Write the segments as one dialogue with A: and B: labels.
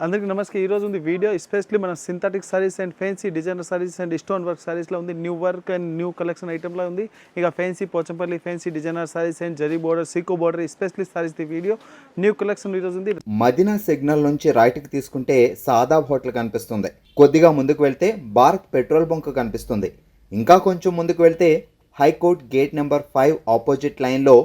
A: అందరికీ నమస్తే. ఈ రోజు ఉంది వీడియో ఎస్పెషల్లీ మన synthetic saris and fancy designer saris and stone work సారీస్లో ఉంది. New work and new collection ఐటెంలో ఉంది. ఇక fancy Pochampally fancy designer saris and zari border సీకో border especially saris video new collection ఈ రోజు ఉంది.
B: మదీనా సిగ్నల్ నుంచి రైట్కి తీసుకుంటే సాదాబ్ హోటల్ కనిపిస్తుంది. కొద్దిగా ముందుకు వెళ్తే భారత్ పెట్రోల్ బంక్ కనిపిస్తుంది. ఇంకా కొంచెం ముందుకు వెళ్తే హైకోర్ట్ గేట్ నెంబర్ 5 ఆపోజిట్ లైన్లో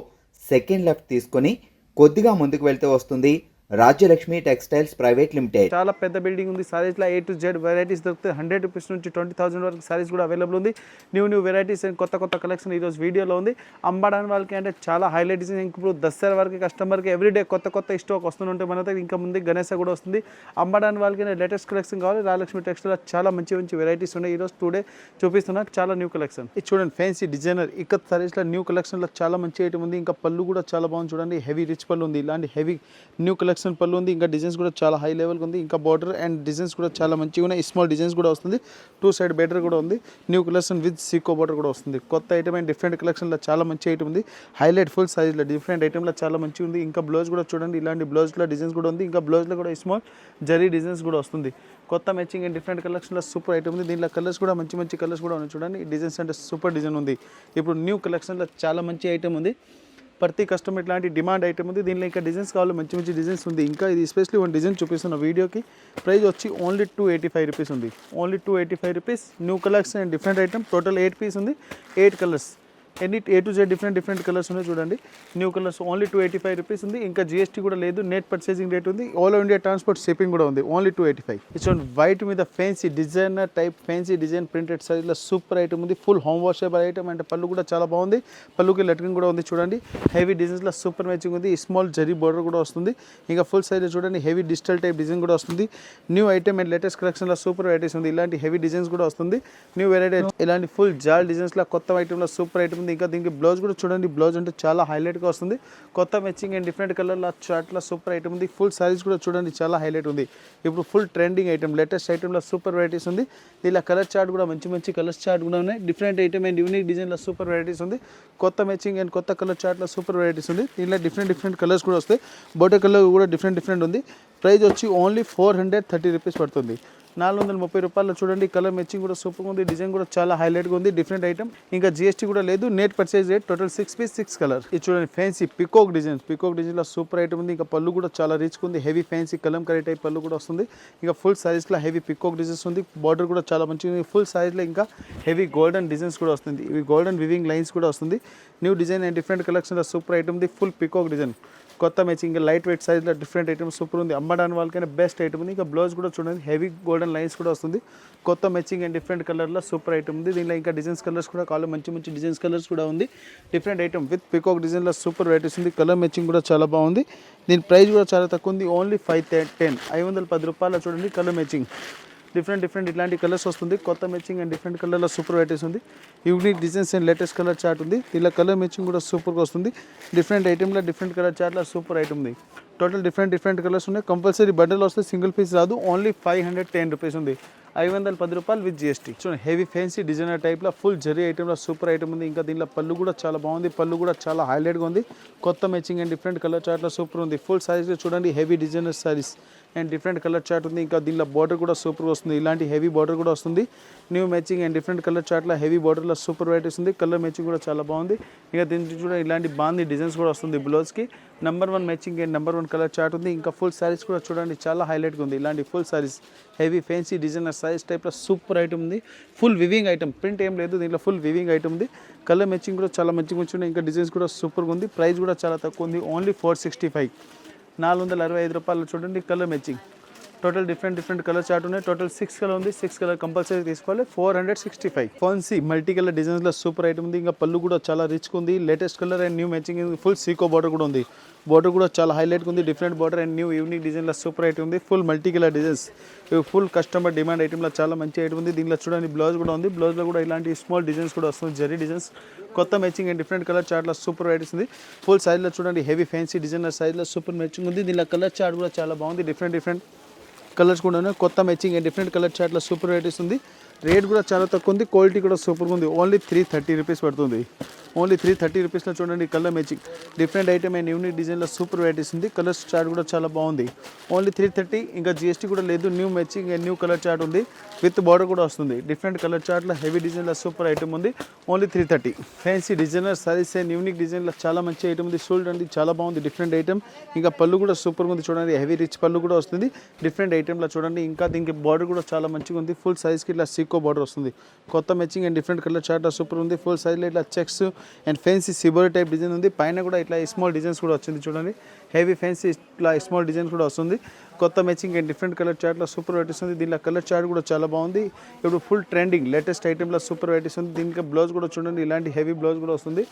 B: సెకండ్ లెఫ్ట్ తీసుకొని కొద్దిగా ముందుకు వెళ్తే వస్తుంది రాజ్యలక్ష్మి టెక్స్టైల్స్ ప్రైవేట్ లిమిటెడ్.
A: చాలా పెద్ద బిల్డింగ్ ఉంది. సారీస్లో A to Z వెరైటీస్ దొరుకుతాయి. 100 రూపీస్ నుంచి 20,000 వరకు సారీస్ కూడా అవైలబుల్ ఉంది. న్యూ వెరైటీస్ అండ్ కొత్త కలెక్షన్ ఈరోజు వీడియోలో ఉంది. అమ్మడానికి వాళ్ళకి అంటే చాలా హైలైట్ డిజైన్. ఇప్పుడు దసరా వరకు కస్టమర్కి ఎవ్రీడే కొత్త స్టాక్ వస్తుంటే మన దగ్గర ఇంకా ముందు గణేశ కూడా వస్తుంది. అమ్మడానికి వాళ్ళకి లేటెస్ట్ కలెక్షన్ కావాలి. రాజలక్ష్మి టెక్స్టైల్ చాలా మంచి వెరైటీస్ ఉన్నాయి. ఈరోజు టుడే చూపిస్తున్నా చాలా న్యూ కలెక్షన్. ఇది చూడండి ఫ్యాన్సీ డిజైనర్ ఇక్కత్ సారీస్లో న్యూ కలెక్షన్లో చాలా మంచి ఐటమ్ ఉంది. ఇంకా పళ్ళు కూడా చాలా బాగుంది. చూడండి హెవీ రిచ్ పళ్ళు ఉంది. ఇలాంటి హెవీ న్యూ కలెక్షన్ పళ్ళు ఉంది. ఇంకా డిజైన్స్ కూడా చాలా హై లెవెల్ ఉంది. ఇంకా బార్డర్ అండ్ డిజైన్స్ కూడా చాలా మంచిగా ఉన్నాయి. స్మాల్ డిజైన్స్ కూడా వస్తుంది. 2 సైడ్ బెటర్ కూడా ఉంది. New collection with Seeko border కూడా వస్తుంది. కొత్త ఐటమ్ అండ్ డిఫరెంట్ కలెక్షన్లో చాలా మంచి ఐటమ్ ఉంది. హైలైట్ ఫుల్ సైజ్లో డిఫరెంట్ ఐటమ్లో చాలా మంచిగా ఉంది. ఇంకా బ్లౌజ్ కూడా చూడండి ఇలాంటి బ్లౌజ్లో డిజైన్స్ కూడా ఉంది. ఇంకా బ్లౌజ్లో కూడా స్మాల్ జరీ డిజైన్స్ కూడా వస్తుంది. కొత్త మ్యాచింగ్ అండ్ డిఫరెంట్ కలెక్షన్లో సూపర్ ఐటమ్ ఉంది. దీంట్లో కలర్స్ కూడా మంచి కలర్స్ కూడా ఉన్నాయి. చూడండి డిజైన్స్ అంటే సూపర్ డిజైన్ ఉంది. ఇప్పుడు న్యూ కలెక్షన్లో చాలా మంచి ఐటమ్ ఉంది. ప్రతి కస్టమర్ ఇట్లాంటి డిమాండ్ ఐటమ్ ఉంది. దీనిలో ఇంకా డిజైన్స్ కావాలి మంచి డిజైన్స్ ఉంది. ఇంకా ఇది ఎస్పెషల్లీ వన్ డిజైన్ చూపిస్తున్న వీడియోకి ప్రైస్ వచ్చి ఓన్లీ 285 రూపీస్ ఉంది. Only 285 rupees. New collection and different item. Total 8 piece ఉంది. 8 colours any A to Z different colours ఉన్నాయి. చూడండి న్యూ కలర్స్ ఓన్లీ 285 రూపీస్ ఉంది. ఇంకా GST కూడా లేదు. నెట్ పర్చేసింగ్ రేట్ ఉంది. ఆల్ ఇండియా ట్రాన్స్పోర్ట్ షిప్పింగ్ కూడా ఉంది. ఓన్లీ 285. ఇట్స్ వైట్ మీద fancy designer type fancy design printed సారీలో సూపర్ ఐటమ్ ఉంది. ఫుల్ హోమ్ వాషబుల్ ఐటమ్ అంటే పళ్ళు కూడా చాలా బాగుంది. పళ్ళుకి లెటరింగ్ కూడా ఉంది. చూడండి హెవీ డిజైన్స్లో సూపర్ మ్యాచింగ్ ఉంది. స్మాల్ జరీ బోర్డర్ కూడా వస్తుంది. ఇంకా ఫుల్ సైజ్ చూడండి హెవీ డిజిటల్ టైప్ డిజైన్ కూడా వస్తుంది. న్యూ ఐటమ్ అండ్ లేటెస్ట్ కలెక్షన్లో సూపర్ వెరైటీస్ ఉంది. ఇలాంటి హెవీ డిజైన్స్ కూడా వస్తుంది. న్యూ వెరైటీ ఇలాంటి ఫుల్ జాల్ డిజైన్స్లో కొత్త ఐటమ్లో సూపర్ ఐటమ్ ఉంది. ఇంకా దీనికి బ్లౌజ్ కూడా చూడండి. బ్లౌజ్ అంటే చాలా హైలైట్గా వస్తుంది. కొత్త మ్యాచింగ్ అండ్ డిఫరెంట్ కలర్లో చార్ట్లో సూపర్ ఐటమ్ ఉంది. ఫుల్ సారీస్ కూడా చూడండి చాలా హైలైట్ ఉంది. ఇప్పుడు ఫుల్ ట్రెండింగ్ ఐటమ్ లేటెస్ట్ ఐటమ్లో సూపర్ వెరైటీస్ ఉంది. దీనిలో కలర్ చార్ట్ కూడా మంచి కలర్స్ చార్ట్ కూడా ఉన్నాయి. డిఫరెంట్ ఐటమ్ అండ్ యూనిక్ డిజైన్లో సూపర్ వెరైటీస్ ఉంది. కొత్త మ్యాచింగ్ అండ్ కొత్త కలర్ చార్ట్లో సూపర్ వెరైటీస్ ఉంది. దీనిలో డిఫరెంట్ కలర్స్ కూడా వస్తాయి. బోటర్ కలర్ కూడా డిఫరెంట్ ఉంది. ప్రైస్ వచ్చి ఓన్లీ 430 రూపీస్ పడుతుంది. 430 రూపాయలు. చూడండి కలర్ మ్యాచింగ్ కూడా సూపర్గా ఉంది. డిజైన్ కూడా చాలా హైలైట్గా ఉంది. Different item. ఇంకా GST కూడా లేదు. Net purchase rate. Total 6 piece 6 colour. ఇది చూడండి ఫ్యాన్సీ పికాక్ డిజైన్లో సూపర్ ఐటమ్ ఉంది. ఇంకా పళ్ళు కూడా చాలా రిచ్గా ఉంది. హెవీ ఫ్యాన్సీ కలంకారీ టైప్ పళ్ళు కూడా వస్తుంది. ఇంకా ఫుల్ సైజ్లో హెవీ పికాక్ డిజైన్స్ ఉంది. బార్డర్ కూడా చాలా మంచిగా ఉంది. ఫుల్ సైజ్లో ఇంకా హెవీ గోల్డెన్ డిజైన్స్ కూడా వస్తుంది. ఇవి గోల్డెన్ వివింగ్ లైన్స్ కూడా వస్తుంది. న్యూ డిజైన్ అండ్ డిఫరెంట్ కలెక్షన్లో సూపర్ ఐటమ్ ఉంది. ఫుల్ పికాక్ డిజైన్ కొత్త మ్యాచింగ్ లైట్ వెయిట్ సైజ్లో డిఫరెంట్ ఐటమ్ సూపర్ ఉంది. అమ్మడానికి వాళ్ళకైనా బెస్ట్ ఐటమ్ ఉంది. ఇంకా బ్లౌజ్ కూడా చూడండి హెవీ గోల్డెన్ లైన్స్ కూడా వస్తుంది. కొత్త మ్యాచింగ్ అండ్ డిఫరెంట్ కలర్లో సూపర్ ఐటమ్ ఉంది. దీనిలో ఇంకా డిజైన్స్ కలర్స్ కూడా కావాలి మంచి డిజైన్స్ కలర్స్ కూడా ఉంది. డిఫరెంట్ ఐటమ్ విత్ పికాక్ డిజైన్లో సూపర్ వెరైటీస్ ఉంది. కలర్ మ్యాచింగ్ కూడా చాలా బాగుంది. దీని ప్రైస్ కూడా చాలా తక్కువ ఉంది. ఓన్లీ 510 రూపాయలు. చూడండి కలర్ మ్యాచింగ్ డిఫరెంట్ ఇట్లాంటి కలర్స్ వస్తుంది. కొత్త మ్యాచింగ్ అండ్ డిఫరెంట్ కలర్లో సూపర్ వెరైటీస్ ఉంది. Unique designs and latest colour chart ఉంది. దీనిలో కలర్ మ్యాచింగ్ కూడా సూపర్గా వస్తుంది. డిఫరెంట్ ఐటమ్లో డిఫరెంట్ కలర్ చార్ట్లో సూపర్ ఐటమ్ ఉంది. టోటల్ డిఫరెంట్ కలర్స్ ఉన్నాయి. కంపల్సరీ బండిల్ వస్తే సింగిల్ పీస్ రాదు. ఓన్లీ 510 రూపీస్ ఉంది. 510 రూపాయలు విత్ GST. చూడండి హెవీ ఫ్యాన్సీ డిజైనర్ టైప్లో ఫుల్ జరీ ఐటమ్లో సూపర్ ఐటమ్ ఉంది. ఇంకా దీనిలో పళ్ళు కూడా చాలా బాగుంది. పళ్ళు కూడా చాలా హైలైట్గా ఉంది. కొత్త మ్యాచింగ్ అండ్ డిఫరెంట్ కలర్ చార్ట్లో సూపర్ ఉంది. ఫుల్ సైజ్లో చూడండి heavy designer saris and different colour chart ఉంది. ఇంకా దీనిలో బార్డర్ కూడా సూపర్ వస్తుంది. ఇలాంటి హెవీ బార్డర్ కూడా వస్తుంది. New matching and different colour చార్ట్లో హెవీ బార్డర్లో సూపర్ వెరైటీస్ ఉంది. కలర్ మ్యాచింగ్ కూడా చాలా బాగుంది. ఇంకా దీనికి చూడండి ఇలాంటి బాగుంది డిజైన్స్ కూడా వస్తుంది. బ్లౌజ్కి number 1 matching and number 1 colour chart ఉంది. ఇంకా ఫుల్ సారీస్ కూడా చూడండి చాలా హైలైట్గా ఉంది. ఇలాంటి full saris heavy fancy designer saris టైప్లో సూపర్ ఐటమ్ ఉంది. Full weaving item. ప్రింట్ ఏం లేదు. దీంట్లో ఫుల్ వివింగ్ ఐటమ్ ఉంది. కలర్ మ్యాచింగ్ కూడా చాలా మంచిగా ఉన్నాయి. ఇంకా డిజైన్స్ కూడా సూపర్గా ఉంది. ప్రైస్ కూడా చాలా తక్కువ ఉంది. ఓన్లీ 465. 465 రూపాయలు. చూడండి colour matching. Total different colour chart ఉన్నాయి. టోటల్ 6 కలర్ ఉంది. 6 కలర్ కంపల్సరీ తీసుకోవాలి. 465. ఫాన్సీ మల్టీ కలర్ డిజైన్స్లో సూపర్ ఐటమ్ ఉంది. ఇంకా పళ్ళు కూడా చాలా రిచ్గా ఉంది. Latest colour and new matching full సీకో బార్డర్ కూడా ఉంది. బార్డర్ కూడా చాలా హైలైట్గా ఉంది. Different border and new unique డిజైన్లో సూపర్ ఐటమ్ ఉంది. Full multi colour designs. ఇవి ఫుల్ కస్టమర్ డిమాండ్ ఐటమ్లో చాలా మంచి ఐటమ్ ఉంది. దీనిలో చూడండి బ్లౌజ్ కూడా ఉంది. బ్లౌజ్లో కూడా ఇలాంటి స్మాల్ డిజైన్స్ కూడా వస్తుంది. జరీ డిజైన్స్ కొత్త మ్యాచింగ్ అండ్ డిఫరెంట్ కలర్ చార్ట్లో సూపర్ వెరైటీస్ ఉంది. ఫుల్ సైజ్లో చూడండి హెవీ ఫ్యాన్సీ డిజైనర్ సైజ్లో సూపర్ మ్యాచింగ్ ఉంది. దీనిలో కలర్ చార్ట్ కూడా చాలా బాగుంది. డిఫరెంట్ కలర్స్ కూడా ఉన్నాయి. కొత్త మ్యాచింగ్ అండ్ డిఫరెంట్ కలర్ చార్ట్లో సూపర్ వెరైటీస్ ఉంది. రేట్ కూడా చాలా తక్కువ ఉంది. క్వాలిటీ కూడా సూపర్గా ఉంది. ఓన్లీ 330 రూపీస్ పడుతుంది. ఓన్లీ 330 రూపీస్లో చూడండి colour matching different item and unique డిజైన్లో సూపర్ వెరైటీస్ ఉంది. కలర్స్ చార్ట్ కూడా చాలా బాగుంది. ఓన్లీ 330, ఇంకా జిఎస్టీ కూడా లేదు. New matching and new colour chart ఉంది, విత్ బార్డర్ కూడా వస్తుంది. డిఫరెంట్ కలర్ చార్ట్లో హెవీ డిజైన్లో సూపర్ ఐటమ్ ఉంది. Only 330. Fancy designer saris and unique డిజైన్లో చాలా మంచి ఐటమ్ ఉంది. షోల్డర్ అండి చాలా బాగుంది, డిఫరెంట్ ఐటమ్. ఇంకా పళ్ళు కూడా సూపర్ ఉంది చూడండి, హెవీ రిచ్ పళ్ళు కూడా వస్తుంది. డిఫరెంట్ ఐటమ్లో చూడండి. ఇంకా దీనికి బార్డర్ కూడా చాలా మంచిగా ఉంది. ఫుల్ సైజ్కి ఇట్లా సీకో బార్డర్ వస్తుంది. కొత్త matching and different colour chart super ఉంది. ఫుల్ సైజ్లో ఇట్లా checks and fancy shibori type design ఉంది. పైన కూడా ఇట్లా స్మాల్ డిజైన్స్ కూడా వచ్చింది చూడండి. హెవీ ఫ్యాన్సీ ఇట్లా స్మాల్ డిజైన్స్ కూడా వస్తుంది. కొత్త మ్యాచింగ్ అండ్ డిఫరెంట్ కలర్ చార్ట్లో సూపర్ వెరైటీస్ ఉంది. దీనిలో కలర్ చార్ట్ కూడా చాలా బాగుంది. ఇప్పుడు ఫుల్ ట్రెండింగ్ లేటెస్ట్ ఐటెంలో సూపర్ వెరైటీస్ ఉంది. దీనికి బ్లౌజ్ కూడా చూడండి, ఇలాంటి హెవీ బ్లౌజ్ కూడా వస్తుంది.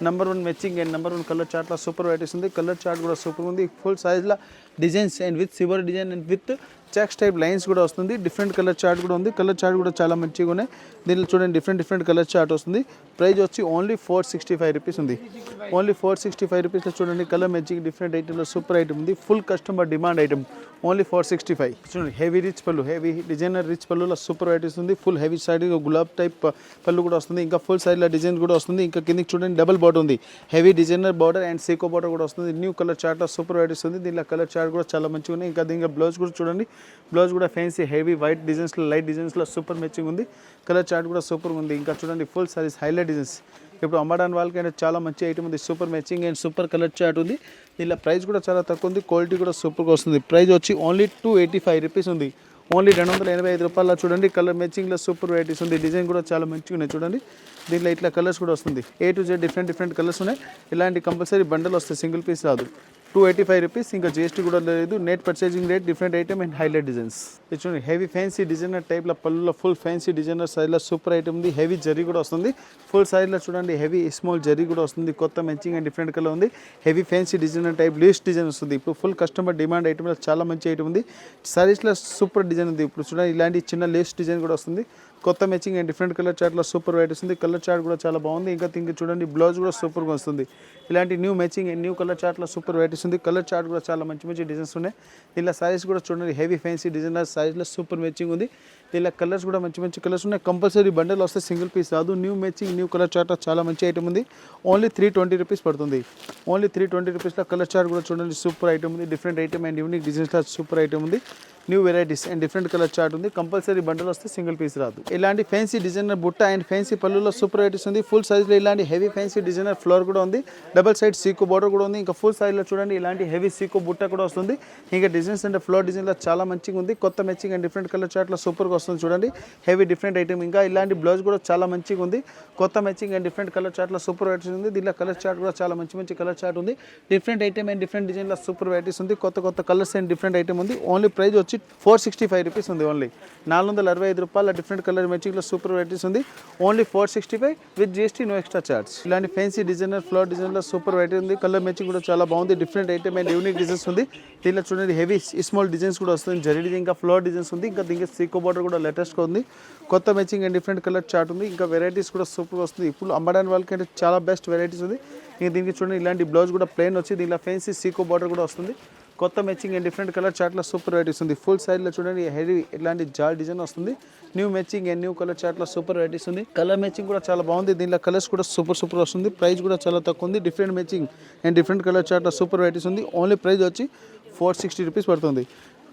A: Number 1 matching and number 1 colour చార్ట్లో సూపర్ వెరైటీస్ ఉంది. కలర్ చార్ట్ కూడా సూపర్ ఉంది. ఫుల్ సైజ్లో designs and with shibori design and with checks type lines కూడా వస్తుంది. డిఫరెంట్ కలర్ చార్ట్ కూడా ఉంది. కలర్ చార్ట్ కూడా చాలా మంచిగా ఉన్నాయి. దీనిలో చూడండి డిఫరెంట్ కలర్ చార్ట్ వస్తుంది. ప్రైస్ వచ్చి ఓన్లీ 465 రూపీస్ ఉంది. ఓన్లీ 465 రూపీస్లో చూడండి కలర్ మ్యాచింగ్ డిఫరెంట్ ఐటెంలో సూపర్ ఐటమ్ ఉంది. Full customer demand item. Only 465. చూడండి హెవీ రిచ్ పళ్ళు, హెవీ డిజైనర్ రిచ్ పళ్ళులో సూపర్ వెరైటీస్ ఉంది. ఫుల్ హెవీ సైడ్ గులాబ్ టైప్ పళ్ళు కూడా వస్తుంది. ఇంకా ఫుల్ సైడ్లో డిజైన్ కూడా వస్తుంది. ఇంకా కిందకి చూడండి డబుల్ బార్డర్ ఉంది. హెవీ డిజైనర్ బార్డర్ అండ్ సీకో బార్డర్ కూడా వస్తుంది. న్యూ కలర్ చార్ట్లో సూపర్ వెరైటీస్ ఉంది. దీనిలో కలర్ చార్ట్ కూడా చాలా మంచిగా ఉన్నాయి. ఇంకా దీనికి బ్లౌజ్ కూడా చూడండి, బ్లౌజ్ కూడా ఫ్యాన్సీ హెవీ వైట్ డిజైన్స్లో లైట్ డిజైన్స్లో సూపర్ మ్యాచింగ్ ఉంది. కలర్ చార్ట్ కూడా సూపర్ ఉంది. ఇంకా చూడండి ఫుల్ సారీస్ హైలైట్ డిజైన్స్. ఇప్పుడు అమ్మడానికి వాళ్ళకి చాలా మంచి ఐటమ్ ఉంది. Super matching and super colour chart ఉంది. దీనిలో ప్రైస్ కూడా చాలా తక్కువ ఉంది. క్వాలిటీ కూడా సూపర్గా వస్తుంది. ప్రైస్ వచ్చి ఓన్లీ 285 రూపీస్ ఉంది. ఓన్లీ 285 రూపాయల చూడండి కలర్ మ్యాచింగ్లో సూపర్ వెరైటీస్ ఉంది. డిజైన్ కూడా చాలా మంచిగా ఉన్నాయి చూడండి. దీంట్లో ఇట్లా కలర్స్ కూడా వస్తుంది. A to Z different colours ఉన్నాయి. ఇలాంటి కంపల్సరీ బండల్ వస్తాయి, సింగిల్ పీస్ రాదు. 285 రూపీస్. ఇంకా జిఎస్టీ కూడా లేదు. Net purchasing rate, different item and highlight designs. ఇది చూడండి హెవీ ఫ్యాన్సీ డిజైనర్ టైప్లో పళ్ళులో ఫుల్ ఫ్యాన్సీ డిజైనర్ సైజ్లో సూపర్ ఐటమ్ ఉంది. హెవీ జరీ కూడా వస్తుంది. ఫుల్ సైజ్లో చూడండి హెవీ స్మాల్ జరీ కూడా వస్తుంది. కొత్త మ్యాచింగ్ అండ్ డిఫరెంట్ కలర్ ఉంది. Heavy fancy designer type Lay's design వస్తుంది. ఇప్పుడు ఫుల్ కస్టమర్ డిమాండ్ ఐటమ్లో చాలా మంచి ఐటమ్ ఉంది. సారీస్లో సూపర్ డిజైన్ ఉంది. ఇప్పుడు చూడండి ఇలాంటి చిన్న లేస్ డిజైన్ కూడా వస్తుంది. కొత్త మ్యాచింగ్ అండ్ డిఫరెంట్ కలర్ చార్ట్లో సూపర్ వెరైటీస్ ఉంది. కలర్ చార్ట్ కూడా చాలా బాగుంది. ఇంకా దీనికి చూడండి బ్లౌజ్ కూడా సూపర్గా వస్తుంది. ఇలాంటి new matching and new colour చార్ట్లో సూపర్ వెరైటీస్ ఉంది. కలర్ చార్ట్ కూడా చాలా మంచి డిజైన్స్ ఉన్నాయి. ఇలా సారీస్ కూడా చూడండి హెవీ ఫ్యాన్సీ డిజైనర్ సైజ్లో సూపర్ మ్యాచింగ్ ఉంది. ఇలా కలర్స్ కూడా మంచి కలర్స్ ఉన్నాయి. కంపల్సరీ బండల్ వస్తే సింగిల్ పీస్ రాదు. New matching new colour chart చాలా మంచి ఐటమ్ ఉంది. ఓన్లీ 320 రూపీస్ పడుతుంది. ఓన్లీ 320 రూపీస్లో కలర్ చార్ట్ కూడా చూడండి సూపర్ ఐటమ్ ఉంది. డిఫరెంట్ ఐటమ్ అండ్ యూనిక్ డిజైన్స్లో సూపర్ ఐటమ్ ఉంది. New varieties and different colour chart ఉంది. కంపల్సరీ బండల్ వస్తే సింగిల్ పీస్ రాదు. ఇలాంటి ఫ్యాన్సీ డిజైనర్ బుట్ట అండ్ ఫ్యాన్సీ పళ్ళులో సూపర్ వెరైటీస్ ఉంది. ఫుల్ సైజ్లో ఇలాంటి హెవీ ఫ్యాన్సీ డిజైనర్ ఫ్లోర్ కూడా ఉంది. డబల్ సైడ్ సీకో బార్డర్ కూడా ఉంది. ఇంకా ఫుల్ సైజ్లో చూడండి ఇలాంటి హెవీ సీకో బుట్ట కూడా వస్తుంది. ఇంకా డిజైన్స్ అంటే ఫ్లోర్ డిజైన్లో చాలా మంచిగా ఉంది. కొత్త మ్యాచింగ్ అండ్ డిఫరెంట్ కలర్ చార్ట్లో సూపర్గా వస్తుంది చూడండి. Heavy different item. ఇంకా ఇలాంటి బ్లౌజ్ కూడా చాలా మంచిగా ఉంది. కొత్త మ్యాచింగ్ అండ్ డిఫరెంట్ కలర్ చార్ట్లో సూపర్ వెరైటీస్ ఉంది. దీనిలో కలర్ చార్ట్ కూడా చాలా మంచి కలర్ చార్ట్ ఉంది. డిఫరెంట్ ఐటమ్ అండ్ డిఫరెంట్ డిజైన్లో సూపర్ వెరైటీస్ ఉంది. కొత్త కలర్స్ అండ్ డిఫరెంట్ ఐటమ్ ఉంది. ఓన్లీ ప్రైస్ వచ్చి 465 రూపీస్ ఉంది. ఓన్లీ 465 రూపాయల డిఫరెంట్ కలర్ మ్యాచింగ్లో సూపర్ వెరైటీస్ ఉంది. Only 465 with GST no extra charge. ఇలాంటి ఫ్యాన్సీ డిజైనర్ ఫ్లోర్ డిజైన్లో సూపర్ వెరైటీ ఉంది. కలర్ మ్యాచింగ్ కూడా చాలా బాగుంది. Different item and unique designs ఉంది. దీనిలో చూడండి హెవీ స్మాల్ డిజైన్స్ కూడా వస్తుంది. జరీ డిజైన్ ఇంకా ఫ్లోర్ డిజైన్స్ ఉంది. ఇంకా దీనికి సీకో బార్డర్ కూడా లేటెస్ట్గా ఉంది. కొత్త matching and different colour chart ఉంది. ఇంకా వెరైటీస్ కూడా సూపర్ వస్తుంది. ఇప్పుడు అమ్మడానికి వాళ్ళకి అంటే చాలా బెస్ట్ వెరైటీస్ ఉంది. ఇంకా దీనికి చూడండి ఇలాంటి బ్లౌజ్ కూడా ప్లెయిన్ వచ్చి దీనిలో ఫ్యాన్సీ సీకో బార్డర్ కూడా వస్తుంది. కొత్త మ్యాచింగ్ అండ్ డిఫరెంట్ కలర్ చార్ట్లో సూపర్ వెరైటీస్ ఉంది. ఫుల్ సైడ్లో చూడండి హెవీ ఇలాంటి జాల్ డిజైన్ వస్తుంది. New matching and new colour చార్ట్లో సూపర్ వెరైటీస్ ఉంది. కలర్ మ్యాచింగ్ కూడా చాలా బాగుంది. దీనిలో కలర్స్ కూడా సూపర్ వస్తుంది. ప్రైస్ కూడా చాలా తక్కువ ఉంది. Different matching and different colour చార్ట్లో సూపర్ వెరైటీస్ ఉంది. ఓన్లీ ప్రైస్ వచ్చి 460 రూపీస్ పడుతుంది.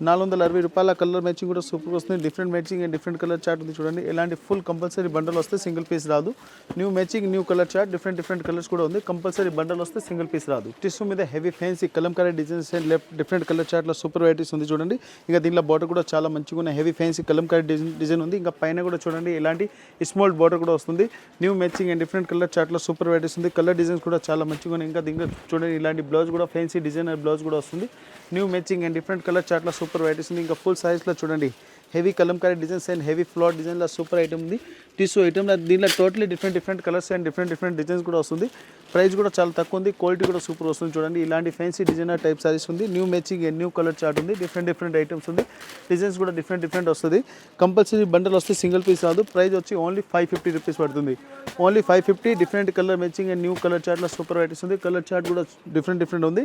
A: 460 రూపాయల కలర్ మ్యాచింగ్ కూడా సూపర్ వస్తుంది. Different matching and different colour chart ఉంది చూడండి. ఇలాంటి ఫుల్ కంపల్సరీ బండల్ వస్తే సింగిల్ పీస్ రాదు. New matching new colour chart different colours కూడా ఉంది. కంపల్సరీ బండల్ వస్తే సింగిల్ పీస్ రాదు. టిష్యూ మీద heavy fancy kalamkari designs and different colour చార్ట్లో సూపర్ వెరైటీస్ ఉంది చూడండి. ఇంకా దీనిలో బార్డర్ కూడా చాలా మంచిగా ఉన్న హెవీ ఫ్యాన్సీ కలంకారీ డిజైన్ ఉంది. ఇంకా పైన కూడా చూడండి ఇలాంటి స్మాల్ బార్డర్ కూడా వస్తుంది. New matching and different colour చార్ట్లో సూపర్ వెరైటీస్ ఉంది. కలర్ డిజైన్స్ కూడా చాలా మంచిగా ఉన్నాయి. ఇంకా దీంట్లో చూడండి ఇలాంటి బ్లౌజ్ కూడా ఫ్యాన్సీ డిజైనర్ బ్లౌజ్ కూడా వస్తుంది. New matching and different colour చార్ట్లో సూపర్ వెరైటీస్ ఉంది. ఇంకా ఫుల్ సైజ్లో చూడండి heavy kalamkari designs and heavy floral డిజైన్లో సూపర్ ఐటమ్ ఉంది. టిష్యూ ఐటమ్ దీనిలో totally different colours and different designs కూడా వస్తుంది. ప్రైస్ కూడా చాలా తక్కువ ఉంది, క్వాలిటీ కూడా సూపర్ వస్తుంది. చూడండి ఇలాంటి ఫ్యాన్సీ డిజైనర్ టైప్ సారీస్ ఉంది. New matching and new colour chart ఉంది. డిఫరెంట్ ఐటమ్స్ ఉంది. డిజైన్స్ కూడా డిఫరెంట్ వస్తుంది. కంపల్సరీ బండల్ వస్తే సింగిల్ పీస్ రాదు. ప్రైస్ వచ్చి ఓన్లీ 550 రూపీస్ పడుతుంది. Only 550. Different colour matching and new colour చార్ట్లో సూపర్ వెరైటీస్ ఉంది. కలర్ చార్ట్ కూడా డిఫరెంట్ ఉంది.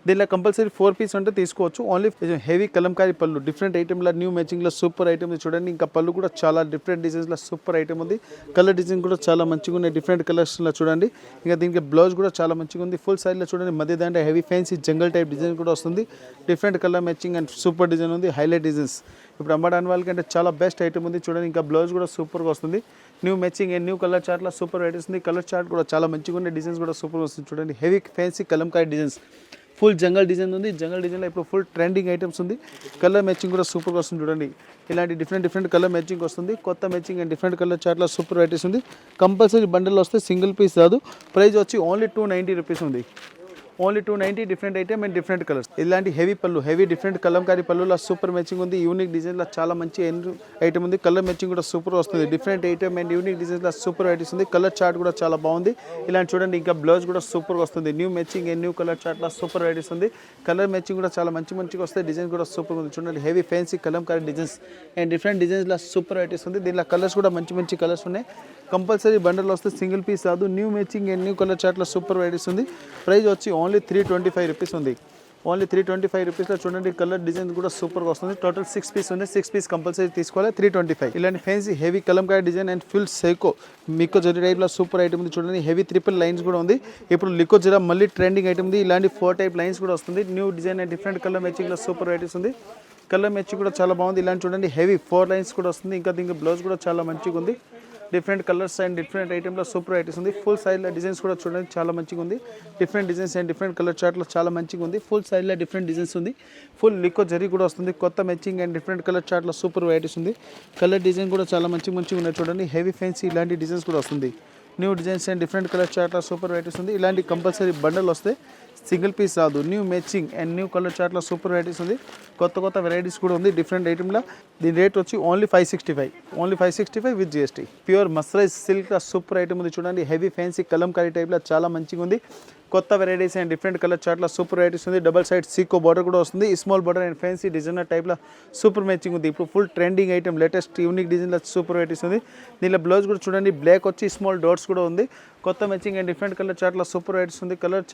A: దీనిలో కంపల్సరీ 4 పీస్ అంటే తీసుకోవచ్చు. ఓన్లీ హెవీ కలంకారీ పళ్ళు డిఫరెంట్ ఐటెంలో న్యూ మ్యాచింగ్లో సూపర్ ఐటమ్ చూడండి. ఇంకా పళ్ళు కూడా చాలా డిఫరెంట్ డిజైన్స్లో సూపర్ ఐటమ్ ఉంది. కలర్ డిజైన్ కూడా చాలా మంచిగా ఉన్నాయి. డిఫరెంట్ కలర్స్లో చూడండి. ఇంకా దీనికి బ్లౌజ్ కూడా చాలా మంచిగా ఉంది. ఫుల్ సైజ్లో చూడండి. మధ్య దాంట్లో హెవీ ఫ్యాన్సీ జంగల్ టైప్ డిజైన్ కూడా వస్తుంది. Different colour matching and super design ఉంది. హైలైట్ డిజైన్స్ ఇప్పుడు అమ్మడానికి వాళ్ళకంటే చాలా బెస్ట్ ఐటమ్ ఉంది. చూడండి ఇంకా బ్లౌజ్ కూడా సూపర్గా వస్తుంది. New matching and new colour చార్ట్లో సూపర్ వెరైటీస్ ఉంది. కలర్ చార్ట్ కూడా చాలా మంచిగా ఉన్నాయి. డిజైన్స్ కూడా సూపర్ వస్తుంది. చూడండి heavy fancy kalamkari designs full jungle design ఉంది. జంగల్ డిజైన్లో ఇప్పుడు ఫుల్ ట్రెండింగ్ ఐటమ్స్ ఉంది. కలర్ మ్యాచింగ్ కూడా సూపర్గా వస్తుంది. చూడండి ఇలాంటి డిఫరెంట్ కలర్ మ్యాచింగ్ వస్తుంది. కొత్త మ్యాచింగ్ అండ్ డిఫరెంట్ కలర్ చార్ట్లో సూపర్ వెరైటీస్ ఉంది. కంపల్సరీ బండిల్ వస్తే సింగిల్ పీస్ రాదు. ప్రైస్ వచ్చి ఓన్లీ 290 రూపీస్ ఉంది. Only 290 different item and different colours. ఇలాంటి హెవీ పళ్ళు హెవీ డిఫరెంట్ కలంకారీ పళ్ళులో సూపర్ మ్యాచింగ్ ఉంది. యూనిక్ డిజైన్లో చాలా మంచి ఐటమ్ ఉంది. కలర్ మ్యాచింగ్ కూడా సూపర్ వస్తుంది. డిఫరెంట్ ఐటమ్ అండ్ యూనిక్ డిజైన్లో సూపర్ వెరైటీస్ ఉంది. కలర్ చార్ట్ కూడా చాలా బాగుంది. ఇలాంటి చూడండి ఇంకా బ్లౌజ్ కూడా సూపర్గా వస్తుంది. New matching and new colour చార్ట్లో సూపర్ వెరైటీస్ ఉంది. కలర్ మ్యాచింగ్ కూడా చాలా మంచిగా వస్తాయి. డిజైన్ కూడా సూపర్ ఉంది. చూడండి heavy fancy kalamkari designs and different డిజైన్స్లో సూపర్ వెరైటీస్ ఉంది. దీనిలో కలర్స్ కూడా మంచి కలర్స్ ఉన్నాయి. కంపల్సరీ బండల్ వస్తే సింగిల్ పీస్ రాదు. New matching and new colour చార్ట్లో సూపర్ వెరైటీస్ ఉంది. ప్రైస్ వచ్చి ఓన్లీ 325 రూపీస్ ఉంది. ఓన్లీ 325 రూపీస్లో చూడండి కలర్ డిజైన్ కూడా సూపర్గా వస్తుంది. టోటల్ 6 పీస్ ఉంది. 6 పీస్ కంపల్సరీ తీసుకోవాలి. 325. ఇలాంటి fancy heavy kalamkari design and full సైకో మిక్కో జరీ టైప్లో సూపర్ ఐటమ్ ఉంది. చూడండి హెవీ ట్రిపుల్ లైన్స్ కూడా ఉంది. ఇప్పుడు లికో జరా మళ్ళీ ట్రెండింగ్ ఐటమ్ ఉంది. ఇలాంటి 4 టైప్ లైన్స్ కూడా వస్తుంది. New design and different colour మ్యాచింగ్లో సూపర్ వెరైటీస్ ఉంది. కలర్ మ్యాచింగ్ కూడా చాలా బాగుంది. ఇలాంటి చూడండి హెవీ 4 లైన్స్ కూడా వస్తుంది. ఇంకా దీనికి బ్లౌజ్ కూడా చాలా మంచిగా ఉంది. డిఫరెంట్ కలర్స్ అండ్ డిఫరెంట్ ఐటెంలో సూపర్ వెరైటీస్ ఉంది. ఫుల్ సైజ్లో డిజైన్స్ కూడా చూడండి చాలా మంచిగా ఉంది. Different designs and different colour చార్ట్లో చాలా మంచిగా ఉంది. ఫుల్ సైజ్లో డిఫరెంట్ డిజైన్స్ ఉంది. ఫుల్ లిక్కో జరీ కూడా వస్తుంది. కొత్త మ్యాచింగ్ అండ్ డిఫరెంట్ కలర్ చార్ట్లో సూపర్ వెరైటీస్ ఉంది. కలర్ డిజైన్ కూడా చాలా మంచిగా ఉన్నాయి. చూడండి హెవీ ఫ్యాన్సీ ఇలాంటి డిజైన్స్ కూడా వస్తుంది. New designs and different colour చార్ట్లో సూపర్ వెరైటీస్ ఉంది. ఇలాంటి కంపల్సరీ బండల్ వస్తే సింగిల్ పీస్ రాదు. New matching and new colour చార్ట్లో సూపర్ వెరైటీస్ ఉంది. కొత్త వెరైటీస్ కూడా ఉంది డిఫరెంట్ ఐటెంలో. దీని రేట్ వచ్చి only 565. Only 565 with GST. Pure మస్రైజ్ సిల్క్ సూపర్ ఐటమ్ ఉంది. చూడండి హెవీ ఫ్యాన్సీ కలంకారీ టైప్లో చాలా మంచిగా ఉంది. కొత్త వెరైటీస్ అండ్ డిఫరెంట్ కలర్ చార్ట్లో సూపర్ వెరైటీస్ ఉంది. డబల్ సైడ్ సీకో బార్డర్ కూడా వస్తుంది. Small border and fancy designer టైప్లో సూపర్ మ్యాచింగ్ ఉంది. ఇప్పుడు full trending item latest unique డిజైన్లో సూపర్ వెరైటీస్ ఉంది. దీనిలో బ్లౌజ్ కూడా చూడండి బ్లాక్ వచ్చి స్మాల్ డాట్స్ కూడా ఉంది. కొత్త మ్యాచింగ్ అండ్ డిఫరెంట్ కలర్ చార్ట్లో సూపర్ వెరైటీస్ ఉంది. Colour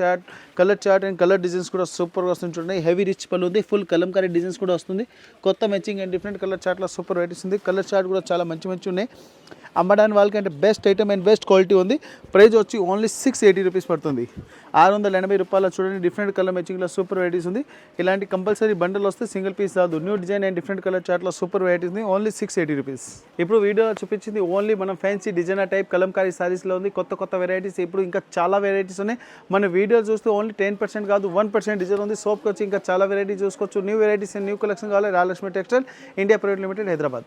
A: chart and colour designs కూడా సూపర్గా వస్తుంది. చూడండి హెవీ రిచ్ పళ్ళు ఉంది. ఫుల్ కలంకారీ డిజైన్స్ కూడా వస్తుంది. కొత్త మ్యాచింగ్ అండ్ డిఫరెంట్ కలర్ చార్ట్లో సూపర్ వెరైటీస్ ఉంది. కలర్ చార్ట్ కూడా చాలా మంచి ఉన్నాయి. అమ్మడానికి వాళ్ళకి అంటే best item and best quality ఉంది. ప్రైస్ వచ్చి ఓన్లీ 680 రూపీస్ పడుతుంది. 680 రూపాయలు చూడండి డిఫరెంట్ కలర్ మ్యాచింగ్లో సూపర్ వెరైటీస్ ఉంది. ఇలాంటి కంపల్సరీ బండల్ వస్తే సింగిల్ పీస్ రాదు. New design and different colour చార్ట్లో సూపర్ వెరైటీస్ ఉంది. Only 680 rupees. ఇప్పుడు వీడియోలో చూపించింది ఓన్లీ మనం ఫ్యాన్సీ డిజైనర్ టైప్ కలంకారీ సారీస్లో ఉంది. కొత్త వెరైటీస్ ఇప్పుడు ఇంకా చాలా వెరైటీస్ ఉన్నాయి. మన వీడియో చూస్తే ఓన్లీ 10% కాదు 1% డిజైన్ ఉంది. సోప్కి వచ్చి ఇంకా చాలా వెరైటీస్ చూసుకోవచ్చు. New varieties and new collection కావాలి. Rayalakshmi textile India private limited, Hyderabad.